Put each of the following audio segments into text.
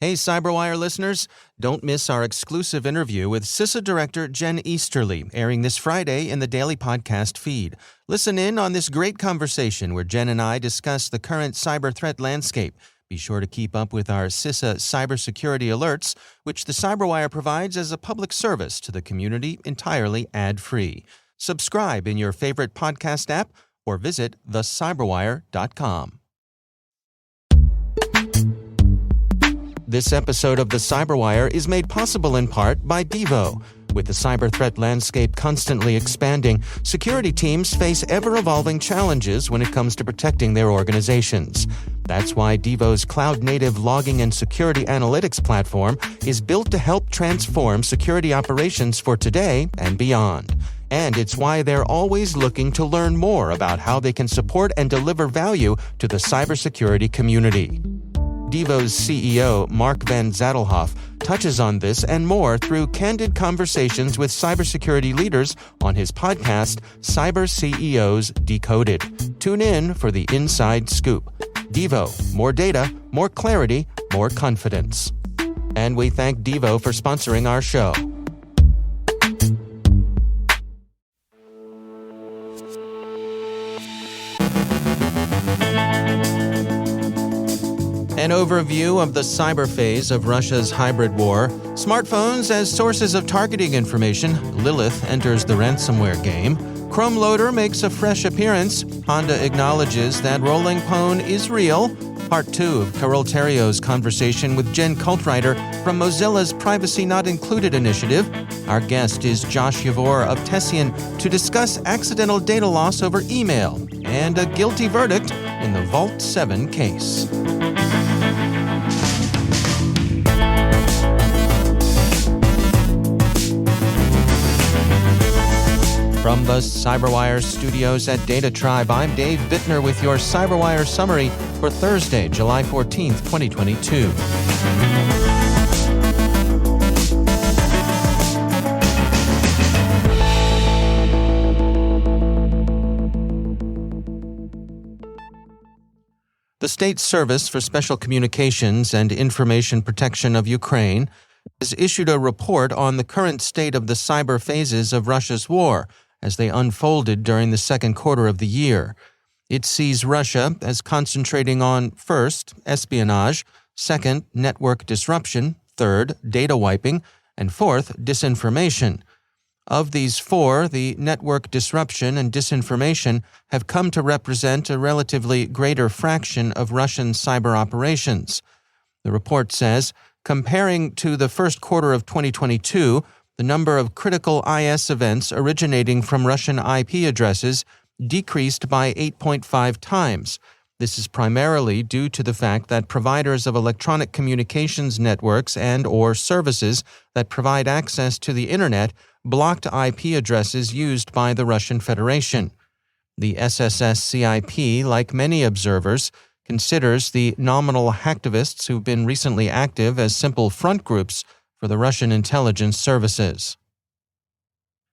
Hey, CyberWire listeners, don't miss our exclusive interview with CISA Director Jen Easterly, airing this Friday in the daily podcast feed. Listen in on this great conversation where Jen and I discuss the current cyber threat landscape. Be sure to keep up with our CISA cybersecurity alerts, which the CyberWire provides as a public service to the community entirely ad-free. Subscribe in your favorite podcast app or visit thecyberwire.com. This episode of the CyberWire is made possible in part by Devo. With the cyber threat landscape constantly expanding, security teams face ever-evolving challenges when it comes to protecting their organizations. That's why Devo's cloud-native logging and security analytics platform is built to help transform security operations for today and beyond. And it's why they're always looking to learn more about how they can support and deliver value to the cybersecurity community. Devo's CEO, Mark Van Zadelhoff, touches on this and more through candid conversations with cybersecurity leaders on his podcast, Cyber CEOs Decoded. Tune in for the inside scoop. Devo, more data, more clarity, more confidence. And we thank Devo for sponsoring our show. An overview of the cyber phase of Russia's hybrid war. Smartphones as sources of targeting information. Lilith enters the ransomware game. ChromeLoader makes a fresh appearance. Honda acknowledges that rolling pwn is real. Part 2 of Carol Terrio's conversation with Jen Cultrider from Mozilla's Privacy Not Included initiative. Our guest is Josh Yavor of Tessian to discuss accidental data loss over email and a guilty verdict in the Vault 7 case. From the CyberWire studios at Data Tribe, I'm Dave Bittner with your CyberWire summary for Thursday, July 14th, 2022. The State Service for Special Communications and Information Protection of Ukraine has issued a report on the current state of the cyber phases of Russia's war as they unfolded during the second quarter of the year. It sees Russia as concentrating on, first, espionage, second, network disruption, third, data wiping, and fourth, disinformation. Of these four, the network disruption and disinformation have come to represent a relatively greater fraction of Russian cyber operations. The report says, comparing to the first quarter of 2022, the number of critical IS events originating from Russian IP addresses decreased by 8.5 times. This is primarily due to the fact that providers of electronic communications networks and/or services that provide access to the Internet blocked IP addresses used by the Russian Federation. The SSSCIP, like many observers, considers the nominal hacktivists who've been recently active as simple front groups for the Russian intelligence services.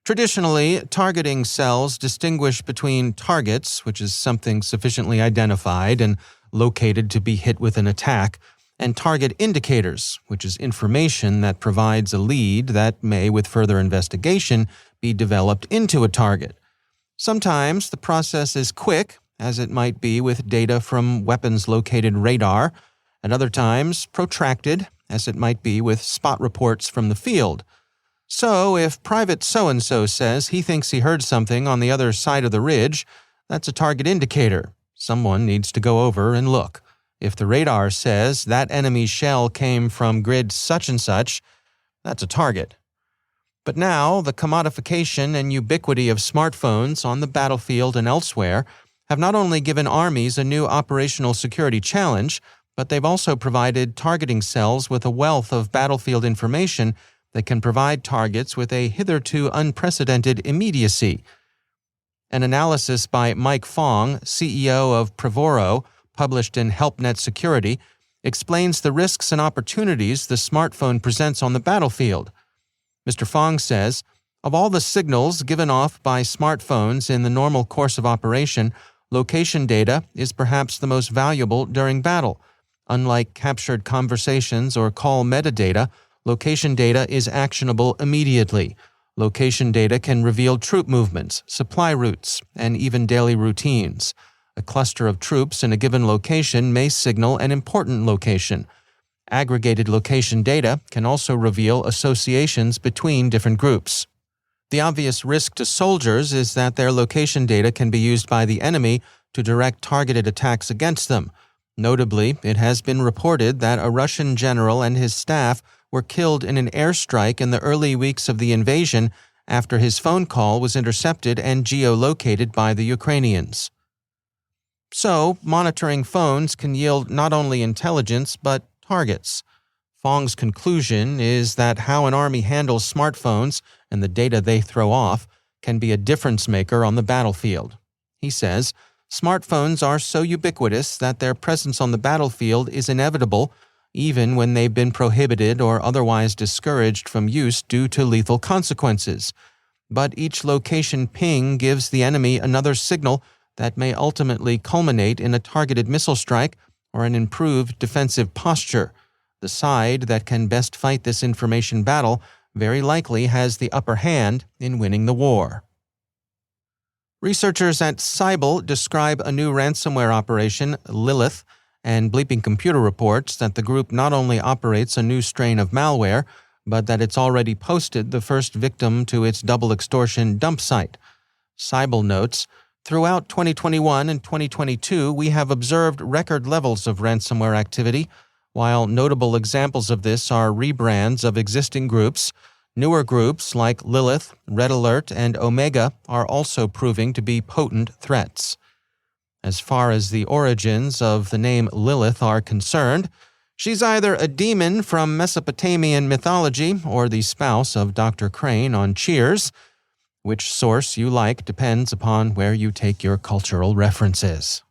Traditionally, targeting cells distinguish between targets, which is something sufficiently identified and located to be hit with an attack, and target indicators, which is information that provides a lead that may, with further investigation, be developed into a target. Sometimes the process is quick, as it might be with data from weapons-located radar, and other times protracted, as it might be with spot reports from the field. So, if Private so-and-so says he thinks he heard something on the other side of the ridge, that's a target indicator. Someone needs to go over and look. If the radar says that enemy shell came from grid such and such, that's a target. But now, the commodification and ubiquity of smartphones on the battlefield and elsewhere have not only given armies a new operational security challenge, but they've also provided targeting cells with a wealth of battlefield information that can provide targets with a hitherto unprecedented immediacy. An analysis by Mike Fong, CEO of Prevoro, published in HelpNet Security, explains the risks and opportunities the smartphone presents on the battlefield. Mr. Fong says, of all the signals given off by smartphones in the normal course of operation, location data is perhaps the most valuable during battle. Unlike captured conversations or call metadata, location data is actionable immediately. Location data can reveal troop movements, supply routes, and even daily routines. A cluster of troops in a given location may signal an important location. Aggregated location data can also reveal associations between different groups. The obvious risk to soldiers is that their location data can be used by the enemy to direct targeted attacks against them. Notably, it has been reported that a Russian general and his staff were killed in an airstrike in the early weeks of the invasion after his phone call was intercepted and geolocated by the Ukrainians. So, monitoring phones can yield not only intelligence but targets. Fong's conclusion is that how an army handles smartphones and the data they throw off can be a difference maker on the battlefield. He says, smartphones are so ubiquitous that their presence on the battlefield is inevitable, even when they've been prohibited or otherwise discouraged from use due to lethal consequences. But each location ping gives the enemy another signal that may ultimately culminate in a targeted missile strike or an improved defensive posture. The side that can best fight this information battle very likely has the upper hand in winning the war. Researchers at Cyble describe a new ransomware operation, Lilith, and BleepingComputer reports that the group not only operates a new strain of malware, but that it's already posted the first victim to its double-extortion dump site. Cyble notes, throughout 2021 and 2022, we have observed record levels of ransomware activity. While notable examples of this are rebrands of existing groups, newer groups like Lilith, RedAlert, and Omega are also proving to be potent threats. As far as the origins of the name Lilith are concerned, she's either a demon from Mesopotamian mythology or the spouse of Dr. Crane on Cheers. Which source you like depends upon where you take your cultural references.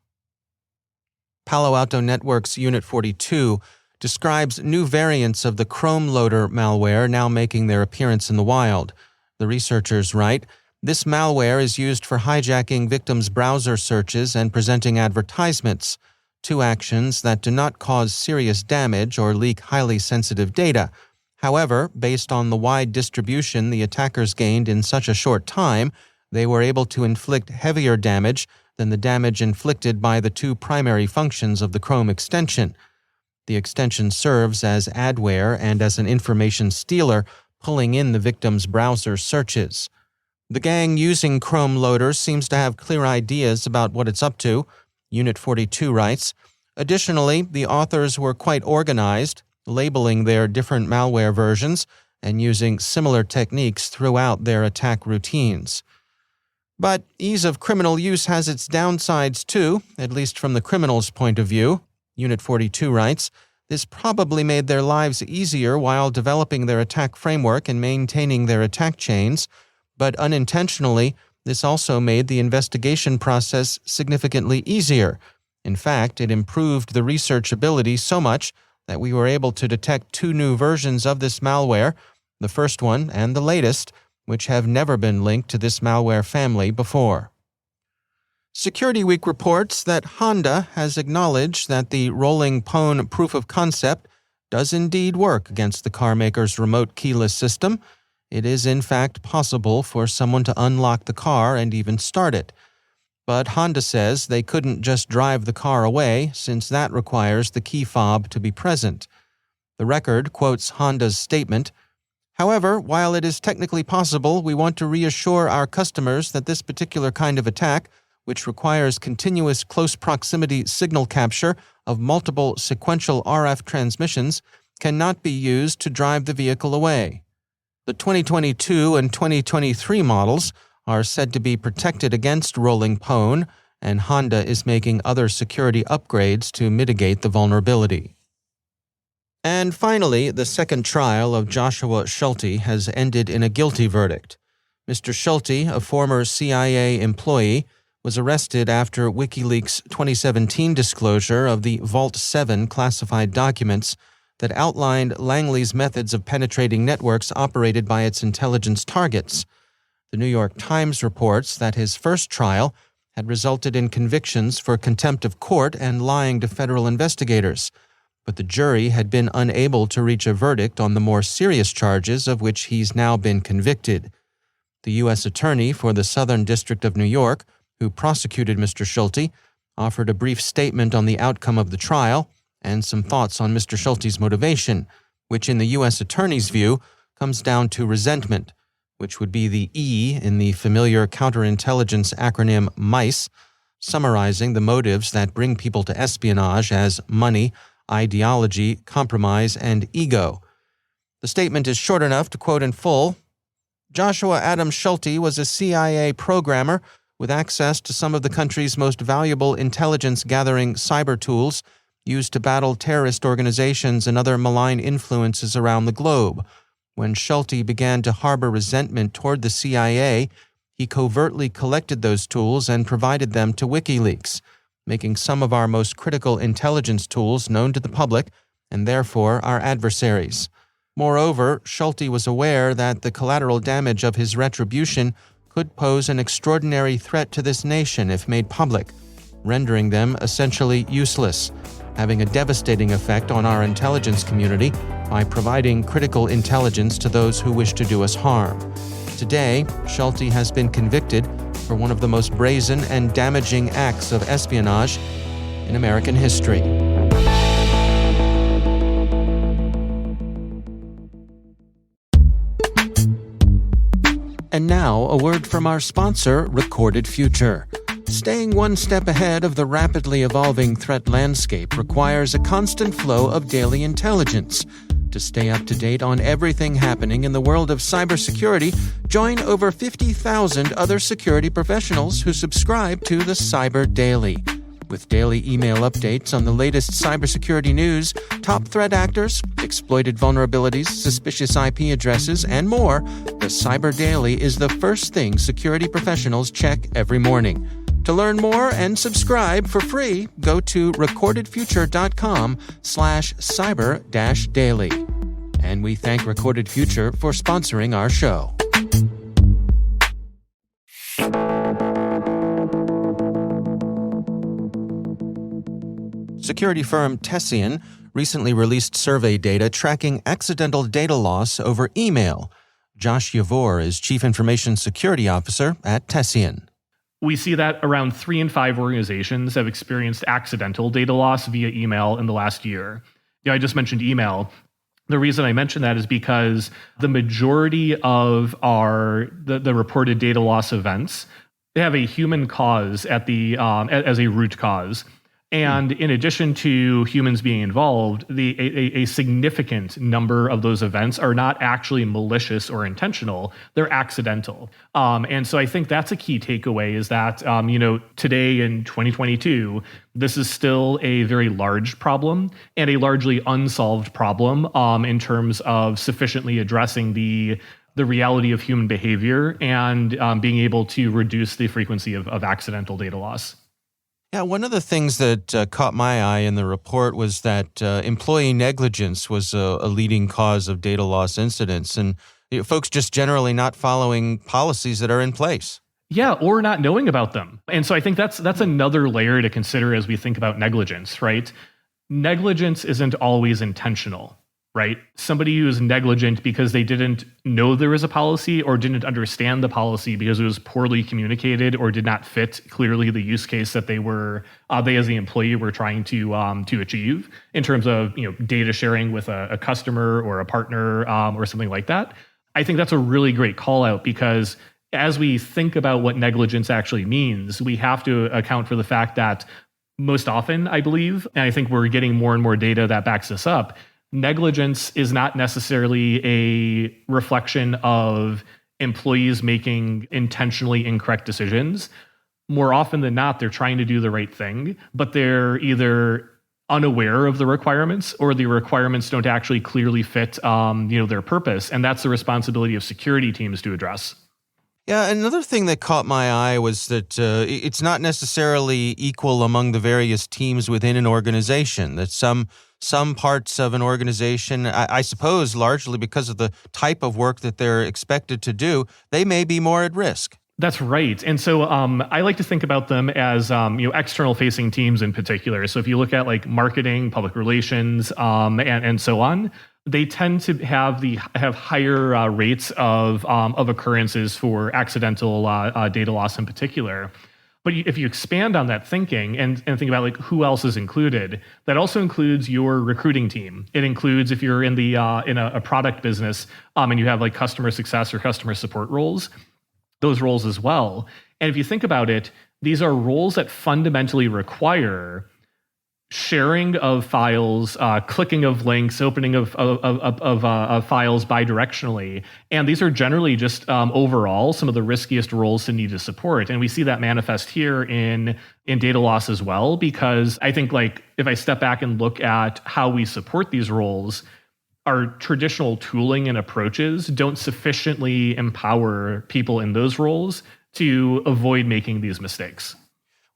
Palo Alto Network's Unit 42 describes new variants of the ChromeLoader malware now making their appearance in the wild. The researchers write, this malware is used for hijacking victims' browser searches and presenting advertisements, two actions that do not cause serious damage or leak highly sensitive data. However, based on the wide distribution the attackers gained in such a short time, they were able to inflict heavier damage than the damage inflicted by the two primary functions of the Chrome extension. The extension serves as adware and as an information stealer, pulling in the victim's browser searches. The gang using ChromeLoader seems to have clear ideas about what it's up to, Unit 42 writes. Additionally, the authors were quite organized, labeling their different malware versions and using similar techniques throughout their attack routines. But ease of criminal use has its downsides too, at least from the criminal's point of view. Unit 42 writes, this probably made their lives easier while developing their attack framework and maintaining their attack chains, but unintentionally, this also made the investigation process significantly easier. In fact, it improved the researchability so much that we were able to detect two new versions of this malware, the first one and the latest, which have never been linked to this malware family before. Security Week reports that Honda has acknowledged that the rolling pwn proof of concept does indeed work against the carmaker's remote keyless system. It is in fact possible for someone to unlock the car and even start it. But Honda says they couldn't just drive the car away, since that requires the key fob to be present. The record quotes Honda's statement, however, while it is technically possible, we want to reassure our customers that this particular kind of attack, which requires continuous close proximity signal capture of multiple sequential RF transmissions, cannot be used to drive the vehicle away. The 2022 and 2023 models are said to be protected against rolling pwn, and Honda is making other security upgrades to mitigate the vulnerability. And finally, the second trial of Joshua Schulte has ended in a guilty verdict. Mr. Schulte, a former CIA employee, was arrested after WikiLeaks' 2017 disclosure of the Vault 7 classified documents that outlined Langley's methods of penetrating networks operated by its intelligence targets. The New York Times reports that his first trial had resulted in convictions for contempt of court and lying to federal investigators. but the jury had been unable to reach a verdict on the more serious charges of which he's now been convicted. The U.S. Attorney for the Southern District of New York, who prosecuted Mr. Schulte, offered a brief statement on the outcome of the trial and some thoughts on Mr. Schulte's motivation, which in the U.S. Attorney's view comes down to resentment, which would be the E in the familiar counterintelligence acronym MICE, summarizing the motives that bring people to espionage as money, ideology, compromise, and ego. The statement is short enough to quote in full. Joshua Adam Schulte was a CIA programmer with access to some of the country's most valuable intelligence-gathering cyber tools used to battle terrorist organizations and other malign influences around the globe. When Schulte began to harbor resentment toward the CIA, he covertly collected those tools and provided them to WikiLeaks, making some of our most critical intelligence tools known to the public and therefore our adversaries. Moreover, Schulte was aware that the collateral damage of his retribution could pose an extraordinary threat to this nation if made public, rendering them essentially useless, having a devastating effect on our intelligence community by providing critical intelligence to those who wish to do us harm. Today, Schulte has been convicted for one of the most brazen and damaging acts of espionage in American history. And now, a word from our sponsor, Recorded Future. Staying one step ahead of the rapidly evolving threat landscape requires a constant flow of daily intelligence. To stay up to date on everything happening in the world of cybersecurity, join over 50,000 other security professionals who subscribe to the Cyber Daily. With daily email updates on the latest cybersecurity news, top threat actors, exploited vulnerabilities, suspicious IP addresses, and more, the Cyber Daily is the first thing security professionals check every morning. To learn more and subscribe for free, go to recordedfuture.com/cyber-daily. And we thank Recorded Future for sponsoring our show. Security firm Tessian recently released survey data tracking accidental data loss over email. Josh Yavor is Chief Information Security Officer at Tessian. We see that around 3 in 5 organizations have experienced accidental data loss via email in the last year. I just mentioned email. The reason I mention that is because the majority of the reported data loss events, they have a human cause at the as a root cause. And in addition to humans being involved, a significant number of those events are not actually malicious or intentional. They're accidental. And so I think that's a key takeaway is that, today in 2022, this is still a very large problem and a largely unsolved problem in terms of sufficiently addressing the reality of human behavior and being able to reduce the frequency of accidental data loss. Yeah, one of the things that caught my eye in the report was that employee negligence was a leading cause of data loss incidents, and folks just generally not following policies that are in place. Yeah, or not knowing about them. And so I think that's another layer to consider as we think about negligence, right? Negligence isn't always intentional, right? Somebody who is negligent because they didn't know there was a policy or didn't understand the policy because it was poorly communicated or did not fit clearly the use case that they as the employee were trying to achieve in terms of data sharing with a customer or a partner or something like that. I think that's a really great call out because as we think about what negligence actually means, we have to account for the fact that most often, I believe, and I think we're getting more and more data that backs this up, negligence is not necessarily a reflection of employees making intentionally incorrect decisions. More often than not, they're trying to do the right thing, but they're either unaware of the requirements or the requirements don't actually clearly fit their purpose. And that's the responsibility of security teams to address. Yeah, another thing that caught my eye was that it's not necessarily equal among the various teams within an organization, that some parts of an organization, I suppose largely because of the type of work that they're expected to do, they may be more at risk. That's right. And so I like to think about them as external facing teams in particular. So if you look at like marketing, public relations, and so on, they tend to have higher rates of occurrences for accidental data loss in particular. But if you expand on that thinking and think about like who else is included, that also includes your recruiting team. It includes if you're in the in a product business and you have like customer success or customer support roles, those roles as well. And if you think about it, these are roles that fundamentally require sharing of files, clicking of links, opening of files bidirectionally. And these are generally just overall some of the riskiest roles to need to support. And we see that manifest here in data loss as well, because I think like if I step back and look at how we support these roles, our traditional tooling and approaches don't sufficiently empower people in those roles to avoid making these mistakes.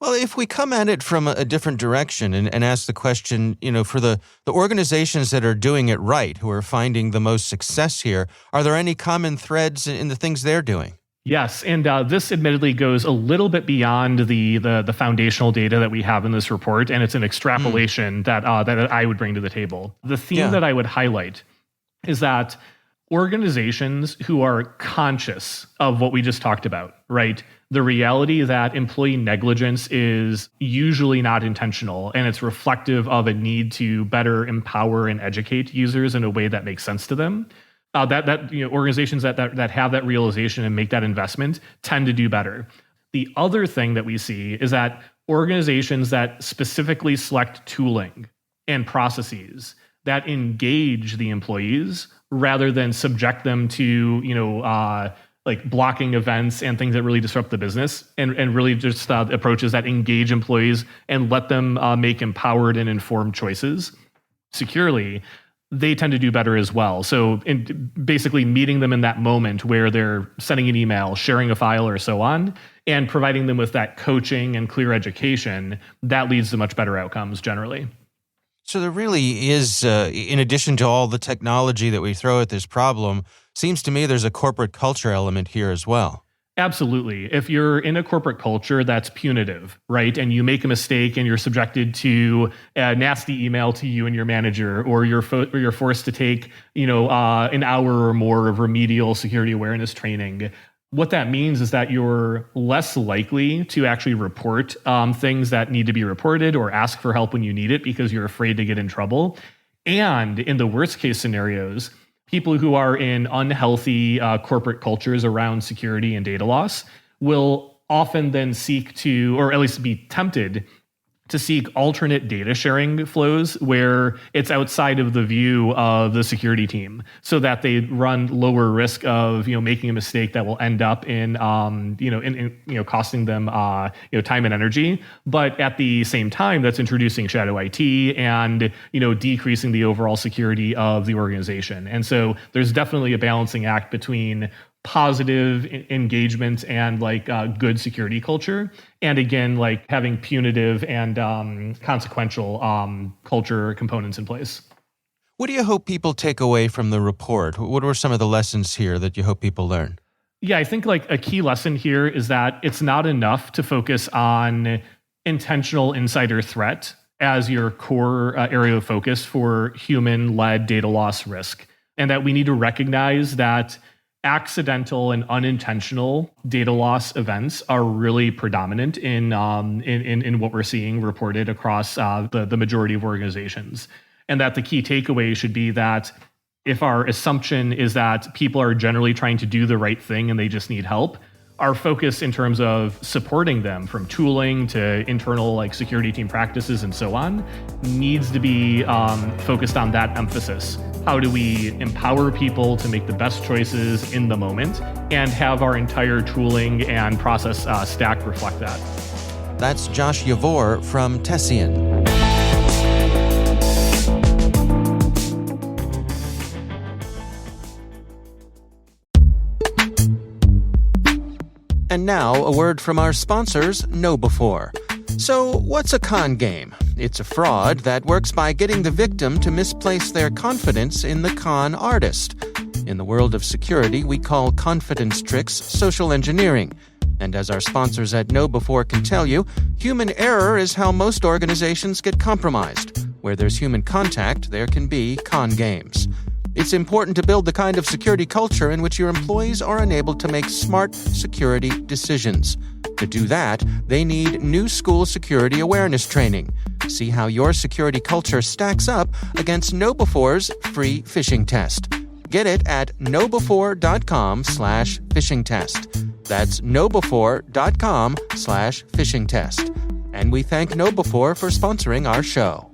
Well, if we come at it from a different direction and ask the question, for the organizations that are doing it right, who are finding the most success here, are there any common threads in the things they're doing? Yes, and this admittedly goes a little bit beyond the foundational data that we have in this report, and it's an extrapolation that I would bring to the table. The theme that I would highlight is that organizations who are conscious of what we just talked about, right? The reality that employee negligence is usually not intentional, and it's reflective of a need to better empower and educate users in a way that makes sense to them. Organizations that have that realization and make that investment tend to do better. The other thing that we see is that organizations that specifically select tooling and processes that engage the employees rather than subject them to like blocking events and things that really disrupt the business, and really just approaches that engage employees and let them make empowered and informed choices securely, they tend to do better as well. So basically meeting them in that moment where they're sending an email, sharing a file or so on, and providing them with that coaching and clear education, that leads to much better outcomes generally. So there really is, in addition to all the technology that we throw at this problem, seems to me there's a corporate culture element here as well. Absolutely. If you're in a corporate culture that's punitive, right, and you make a mistake and you're subjected to a nasty email to you and your manager, or you're forced to take, an hour or more of remedial security awareness training, what that means is that you're less likely to actually report things that need to be reported or ask for help when you need it because you're afraid to get in trouble. And in the worst case scenarios, people who are in unhealthy corporate cultures around security and data loss will often then seek to, or at least be tempted to seek alternate data sharing flows where it's outside of the view of the security team, so that they run lower risk of making a mistake that will end up in costing them time and energy. But at the same time, that's introducing shadow IT and decreasing the overall security of the organization. And so there's definitely a balancing act between positive engagement and good security culture, and again having punitive and consequential culture components in place. What do you hope people take away from the report? What were some of the lessons here that you hope people learn? Yeah, I think a key lesson here is that it's not enough to focus on intentional insider threat as your core area of focus for human-led data loss risk, and that we need to recognize that accidental and unintentional data loss events are really predominant in what we're seeing reported across the majority of organizations. And that the key takeaway should be that if our assumption is that people are generally trying to do the right thing and they just need help, our focus in terms of supporting them from tooling to internal security team practices and so on needs to be focused on that emphasis. How do we empower people to make the best choices in the moment and have our entire tooling and process stack reflect that? That's Josh Yavor from Tessian. And now, a word from our sponsors, KnowBe4. So, what's a con game? It's a fraud that works by getting the victim to misplace their confidence in the con artist. In the world of security, we call confidence tricks social engineering. And as our sponsors at Know Before can tell you, human error is how most organizations get compromised. Where there's human contact, there can be con games. It's important to build the kind of security culture in which your employees are enabled to make smart security decisions. To do that, they need new school security awareness training. See how your security culture stacks up against Know Before's free phishing test. Get it at knowbefore.com/phishing test. That's knowbefore.com/phishing test. And we thank Know Before for sponsoring our show.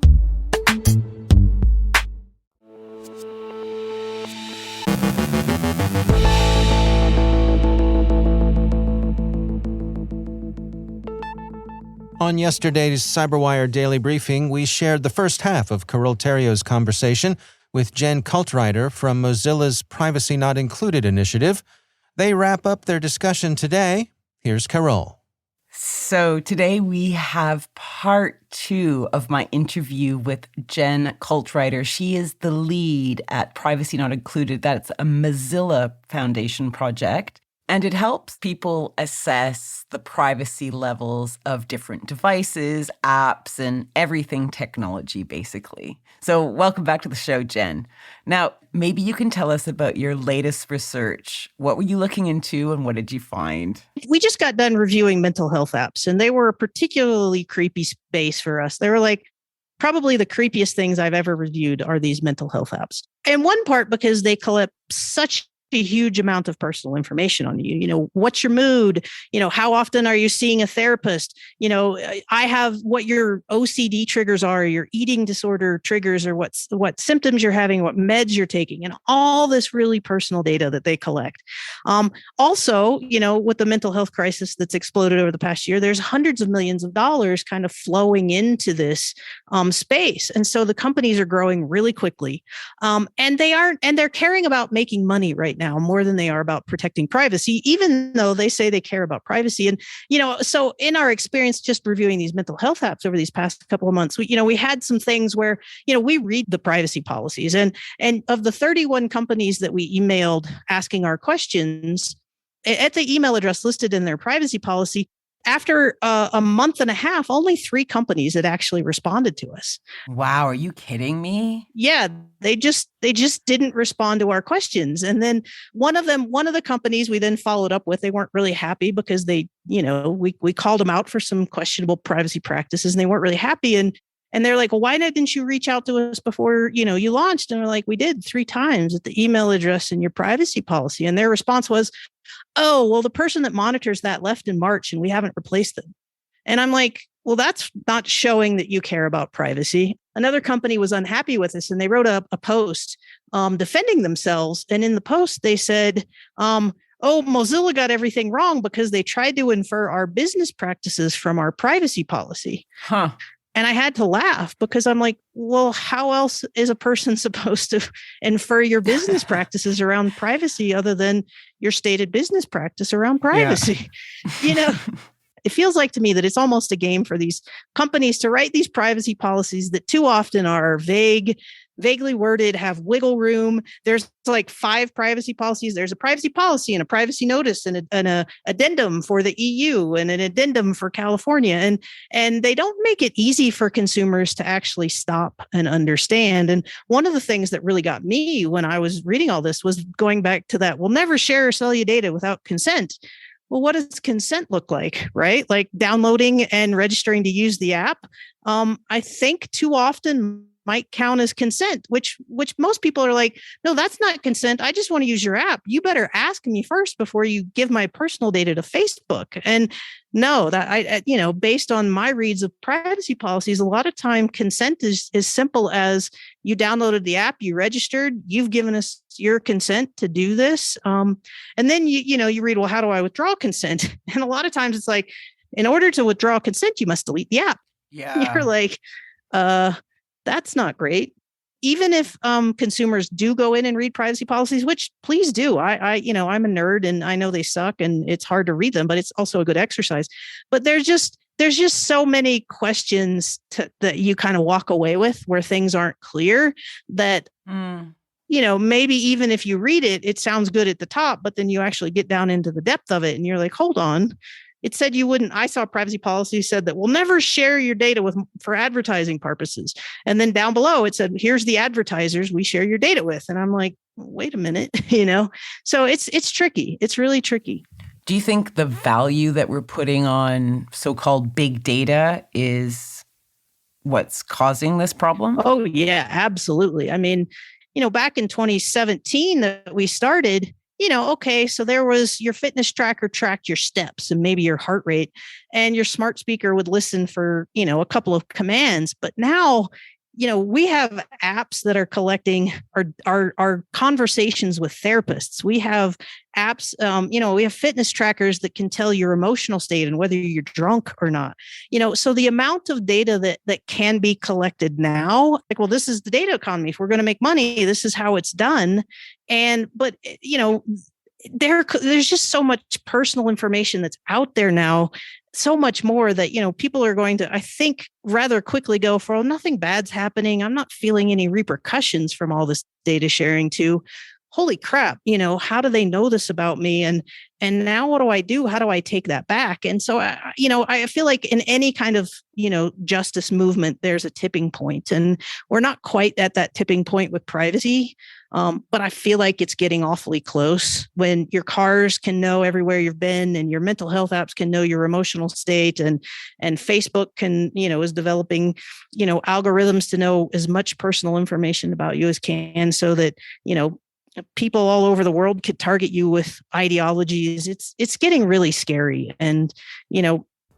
On yesterday's CyberWire Daily Briefing, we shared the first half of Carol Terrio's conversation with Jen Cultrider from Mozilla's Privacy Not Included initiative. They wrap up their discussion today. Here's Carol. So today we have part 2 of my interview with Jen Cultrider. She is the lead at Privacy Not Included. That's a Mozilla Foundation project. And it helps people assess the privacy levels of different devices, apps, and everything technology, basically. So welcome back to the show, Jen. Now, maybe you can tell us about your latest research. What were you looking into and what did you find? We just got done reviewing mental health apps, and they were a particularly creepy space for us. They were like, probably the creepiest things I've ever reviewed are these mental health apps. In one part, because they collect such a huge amount of personal information on you. You know, what's your mood? You know, how often are you seeing a therapist? You know, I have what your OCD triggers are, your eating disorder triggers, or what symptoms you're having, what meds you're taking, and all this really personal data that they collect. Also, you know, with the mental health crisis that's exploded over the past year, there's hundreds of millions of dollars kind of flowing into this space. And so the companies are growing really quickly. And they're caring about making money right now more than they are about protecting privacy, even though they say they care about privacy. And, you know, so in our experience, just reviewing these mental health apps over these past couple of months, we had some things where, you know, we read the privacy policies, and of the 31 companies that we emailed asking our questions at the email address listed in their privacy policy, after a month and a half, only 3 companies had actually responded to us. Wow, are you kidding me? Yeah, they just didn't respond to our questions. And then one of the companies we then followed up with, they weren't really happy because they, you know, we called them out for some questionable privacy practices, and they weren't really happy. And they're like, well, why didn't you reach out to us before, you know, you launched? And we're like, we did 3 times at the email address in your privacy policy. And their response was, oh, well, the person that monitors that left in March and we haven't replaced them. And I'm like, well, that's not showing that you care about privacy. Another company was unhappy with us, and they wrote a post defending themselves. And in the post, they said, oh, Mozilla got everything wrong because they tried to infer our business practices from our privacy policy. Huh. And I had to laugh because I'm like, well, how else is a person supposed to infer your business practices around privacy other than your stated business practice around privacy? Yeah. You know, it feels like to me that it's almost a game for these companies to write these privacy policies that too often are vaguely worded, have wiggle room. There's like 5 privacy policies. There's a privacy policy and a privacy notice and an addendum for the EU and an addendum for California. And they don't make it easy for consumers to actually stop and understand. And one of the things that really got me when I was reading all this was going back to that, we'll never share or sell you data without consent. Well, what does consent look like, right? Like downloading and registering to use the app. I think too often might count as consent, which most people are like, no, that's not consent. I just want to use your app. You better ask me first before you give my personal data to Facebook. And no, that based on my reads of privacy policies, a lot of time consent is as simple as you downloaded the app, you registered, you've given us your consent to do this. And then you read, well, how do I withdraw consent? And a lot of times it's like, in order to withdraw consent, you must delete the app. Yeah. You're like, that's not great. Even if consumers do go in and read privacy policies, which please do. I'm a nerd and I know they suck and it's hard to read them, but it's also a good exercise. But there's just so many questions that you kind of walk away with where things aren't clear that maybe even if you read it, it sounds good at the top, but then you actually get down into the depth of it and you're like, hold on. It said you wouldn't. I saw privacy policy said that we'll never share your data for advertising purposes. And then down below, it said, here's the advertisers we share your data with. And I'm like, wait a minute, So it's tricky. It's really tricky. Do you think the value that we're putting on so-called big data is what's causing this problem? Oh, yeah, absolutely. I mean, back in 2017 that we started, okay, so there was your fitness tracker tracked your steps and maybe your heart rate, and your smart speaker would listen for, a couple of commands. But now, we have apps that are collecting our conversations with therapists. We have apps, we have fitness trackers that can tell your emotional state and whether you're drunk or not. So the amount of data that can be collected now, this is the data economy. If we're going to make money, this is how it's done. But there's just so much personal information that's out there now, so much more that, people are going to, I think, rather quickly go for, nothing bad's happening. I'm not feeling any repercussions from all this data sharing, to, holy crap, how do they know this about me? And now what do I do? How do I take that back? And so, I feel like in any kind of, justice movement, there's a tipping point, and we're not quite at that tipping point with privacy. But I feel like it's getting awfully close, when your cars can know everywhere you've been, and your mental health apps can know your emotional state, and Facebook can, is developing, algorithms to know as much personal information about you as can, so that, people all over the world could target you with ideologies. It's getting really scary. And,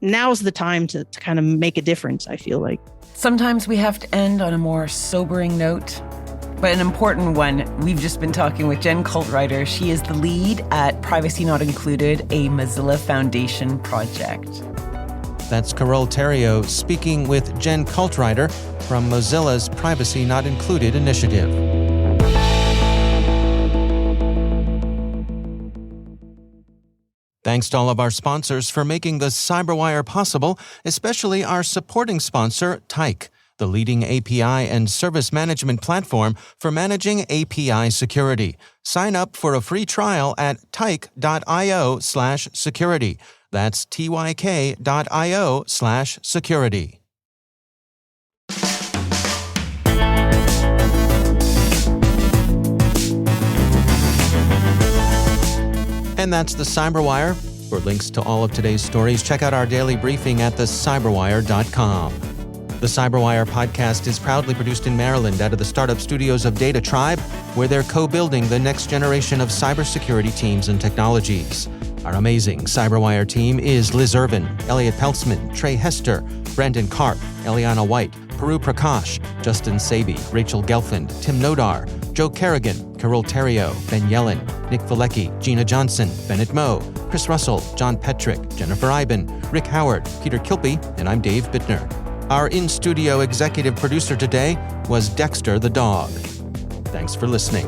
now's the time to kind of make a difference, I feel like. Sometimes we have to end on a more sobering note, but an important one. We've just been talking with Jen Coltrider. She is the lead at Privacy Not Included, a Mozilla Foundation project. That's Carole Theriault speaking with Jen Coltrider from Mozilla's Privacy Not Included initiative. Thanks to all of our sponsors for making the CyberWire possible, especially our supporting sponsor, Tyke, the leading API and service management platform for managing API security. Sign up for a free trial at tyke.io/security. That's tyk.io/security. And that's the CyberWire. For links to all of today's stories, check out our daily briefing at thecyberwire.com. The CyberWire podcast is proudly produced in Maryland out of the startup studios of Data Tribe, where they're co-building the next generation of cybersecurity teams and technologies. Our amazing CyberWire team is Liz Irvin, Elliot Peltzman, Trey Hester, Brandon Karp, Eliana White, Peru Prakash, Justin Sabi, Rachel Gelfand, Tim Nodar, Joe Kerrigan, Carole Theriault, Ben Yellen, Nick Valecki, Gina Johnson, Bennett Moe, Chris Russell, John Petrick, Jennifer Iben, Rick Howard, Peter Kilpie, and I'm Dave Bittner. Our in-studio executive producer today was Dexter the dog. Thanks for listening.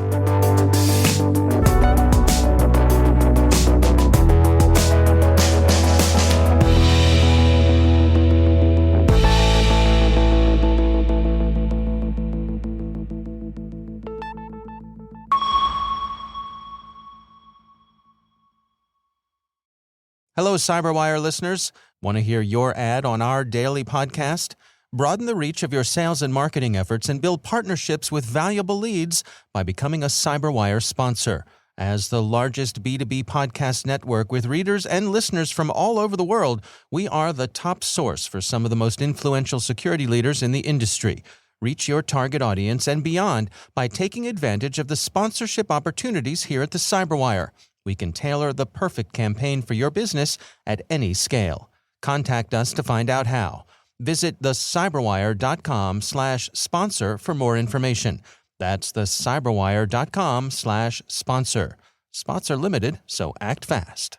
Hello, CyberWire listeners. Want to hear your ad on our daily podcast? Broaden the reach of your sales and marketing efforts and build partnerships with valuable leads by becoming a CyberWire sponsor. As the largest B2B podcast network with readers and listeners from all over the world, we are the top source for some of the most influential security leaders in the industry. Reach your target audience and beyond by taking advantage of the sponsorship opportunities here at the CyberWire. We can tailor the perfect campaign for your business at any scale. Contact us to find out how. Visit thecyberwire.com/sponsor for more information. That's thecyberwire.com/sponsor. Spots are limited, so act fast.